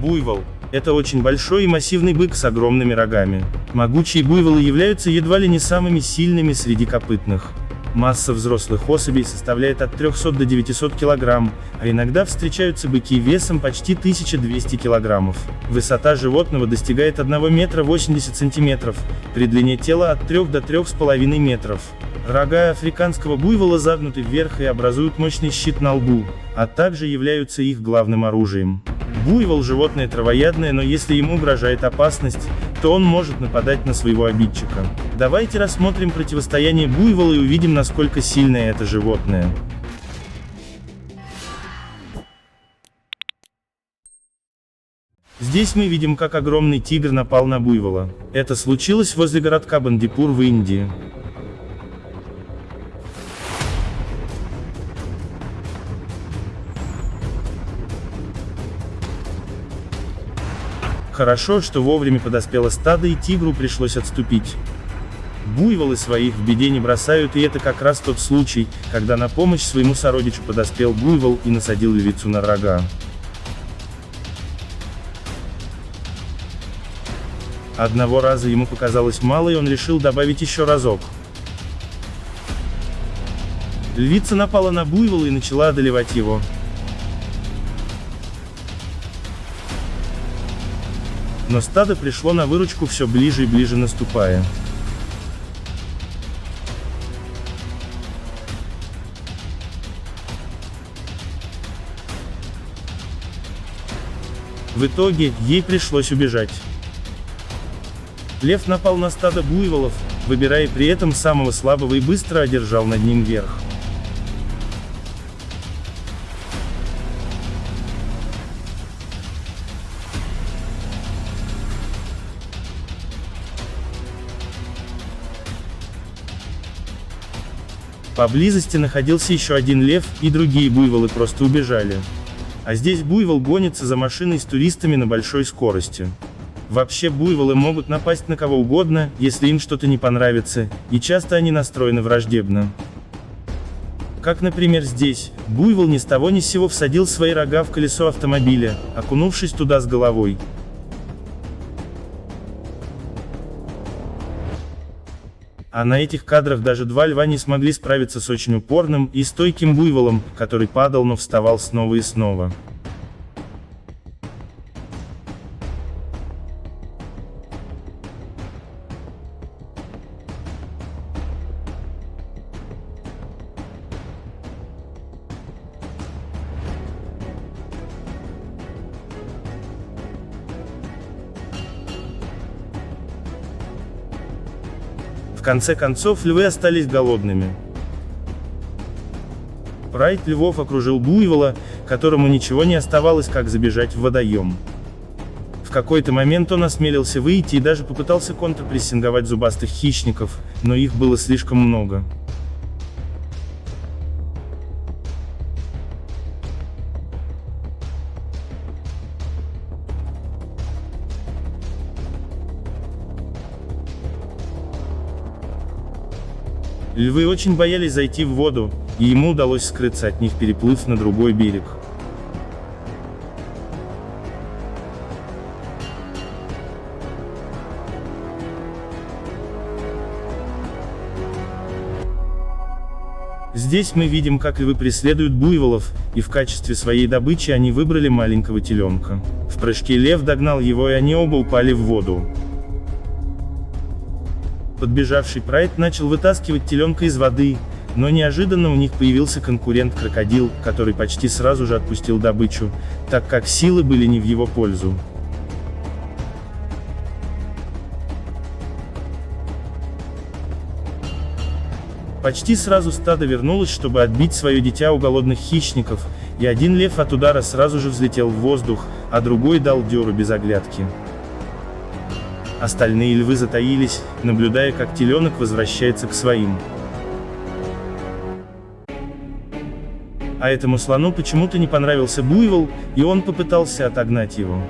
Буйвол – это очень большой и массивный бык с огромными рогами. Могучие буйволы являются едва ли не самыми сильными среди копытных. Масса взрослых особей составляет от 300 до 900 кг, а иногда встречаются быки весом почти 1200 кг. Высота животного достигает 1 метра 80 сантиметров, при длине тела от 3 до 3,5 метров. Рога африканского буйвола загнуты вверх и образуют мощный щит на лбу, а также являются их главным оружием. Буйвол – животное травоядное, но если ему угрожает опасность, то он может нападать на своего обидчика. Давайте рассмотрим противостояние буйвола и увидим, насколько сильное это животное. Здесь мы видим, как огромный тигр напал на буйвола. Это случилось возле городка Бандипур в Индии. Хорошо, что вовремя подоспело стадо и тигру пришлось отступить. Буйволы своих в беде не бросают, и это как раз тот случай, когда на помощь своему сородичу подоспел буйвол и насадил львицу на рога. Одного раза ему показалось мало, и он решил добавить еще разок. Львица напала на буйвола и начала одолевать его. Но стадо пришло на выручку, все ближе и ближе наступая. В итоге, ей пришлось убежать. Лев напал на стадо буйволов, выбирая при этом самого слабого, и быстро одержал над ним верх. Поблизости находился еще один лев, и другие буйволы просто убежали. А здесь буйвол гонится за машиной с туристами на большой скорости. Вообще буйволы могут напасть на кого угодно, если им что-то не понравится, и часто они настроены враждебно. Как, например, здесь, буйвол ни с того ни с сего всадил свои рога в колесо автомобиля, окунувшись туда с головой. А на этих кадрах даже два льва не смогли справиться с очень упорным и стойким буйволом, который падал, но вставал снова и снова. В конце концов, львы остались голодными. Прайд львов окружил буйвола, которому ничего не оставалось, как забежать в водоем. В какой-то момент он осмелился выйти и даже попытался контрпрессинговать зубастых хищников, но их было слишком много. Львы очень боялись зайти в воду, и ему удалось скрыться от них, переплыв на другой берег. Здесь мы видим, как львы преследуют буйволов, и в качестве своей добычи они выбрали маленького теленка. В прыжке лев догнал его, и они оба упали в воду. Подбежавший Прайд начал вытаскивать теленка из воды, но неожиданно у них появился конкурент-крокодил, который почти сразу же отпустил добычу, так как силы были не в его пользу. Почти сразу стадо вернулось, чтобы отбить свое дитя у голодных хищников, и один лев от удара сразу же взлетел в воздух, а другой дал дёру без оглядки. Остальные львы затаились, наблюдая, как теленок возвращается к своим. А этому слону почему-то не понравился буйвол, и он попытался отогнать его.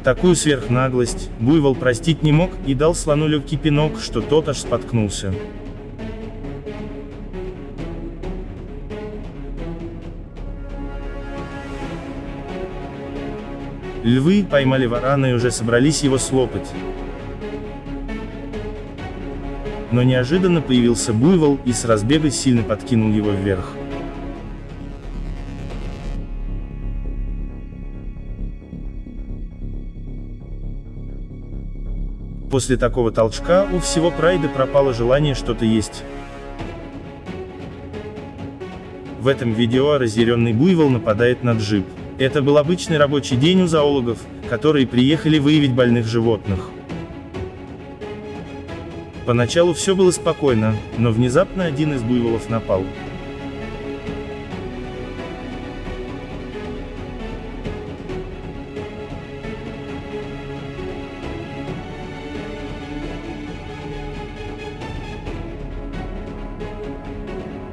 Такую сверхнаглость буйвол простить не мог и дал слону легкий пинок, что тот аж споткнулся. Львы поймали варана и уже собрались его слопать. Но неожиданно появился буйвол и с разбега сильно подкинул его вверх. После такого толчка у всего прайда пропало желание что-то есть. В этом видео разъяренный буйвол нападает на джип. Это был обычный рабочий день у зоологов, которые приехали выявить больных животных. Поначалу все было спокойно, но внезапно один из буйволов напал.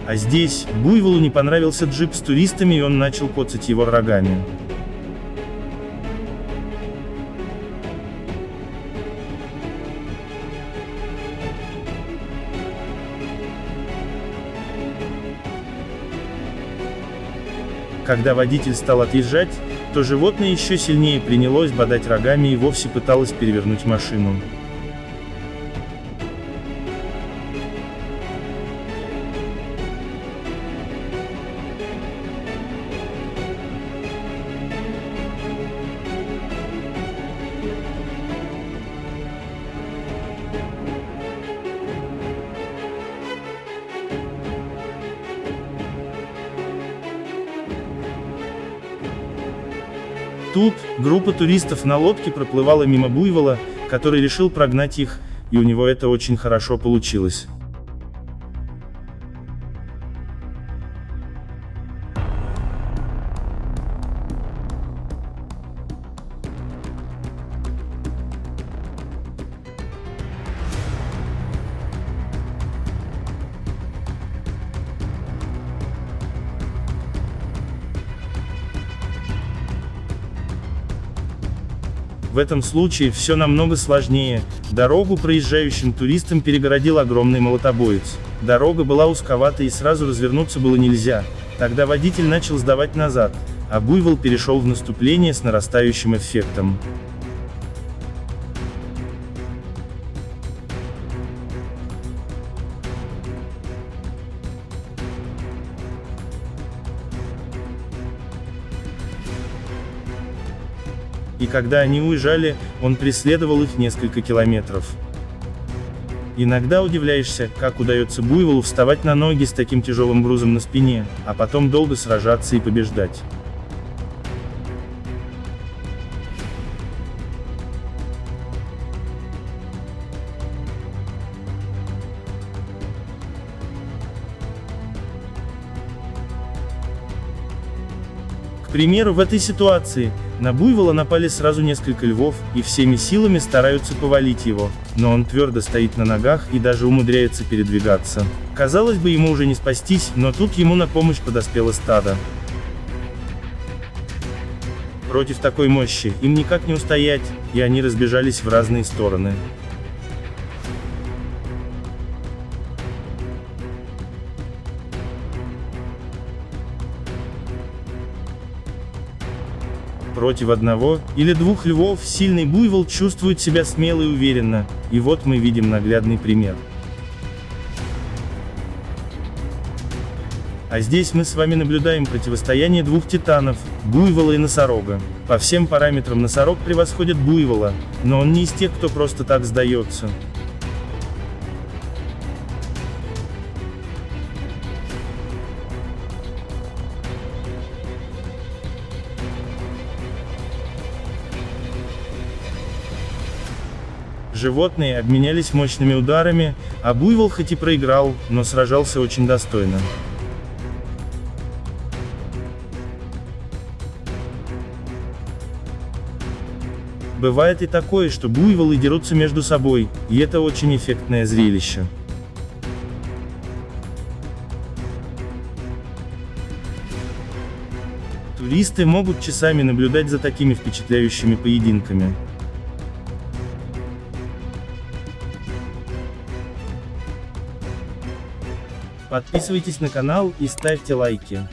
А здесь, буйволу не понравился джип с туристами и он начал коцать его рогами. Когда водитель стал отъезжать, то животное еще сильнее принялось бодать рогами и вовсе пыталось перевернуть машину. Тут, группа туристов на лодке проплывала мимо буйвола, который решил прогнать их, и у него это очень хорошо получилось. В этом случае все намного сложнее. Дорогу проезжающим туристам перегородил огромный молотобоец. Дорога была узковата и сразу развернуться было нельзя. Тогда водитель начал сдавать назад, а буйвол перешел в наступление с нарастающим эффектом. И когда они уезжали, он преследовал их несколько километров. Иногда удивляешься, как удается буйволу вставать на ноги с таким тяжелым грузом на спине, а потом долго сражаться и побеждать. К примеру, в этой ситуации на буйвола напали сразу несколько львов, и всеми силами стараются повалить его, но он твердо стоит на ногах и даже умудряется передвигаться. Казалось бы, ему уже не спастись, но тут ему на помощь подоспело стадо. Против такой мощи им никак не устоять, и они разбежались в разные стороны. Против одного или двух львов сильный буйвол чувствует себя смело и уверенно, и вот мы видим наглядный пример. А здесь мы с вами наблюдаем противостояние двух титанов, буйвола и носорога. По всем параметрам носорог превосходит буйвола, но он не из тех, кто просто так сдается. Животные обменялись мощными ударами, а буйвол хоть и проиграл, но сражался очень достойно. Бывает и такое, что буйволы дерутся между собой, и это очень эффектное зрелище. Туристы могут часами наблюдать за такими впечатляющими поединками. Подписывайтесь на канал и ставьте лайки.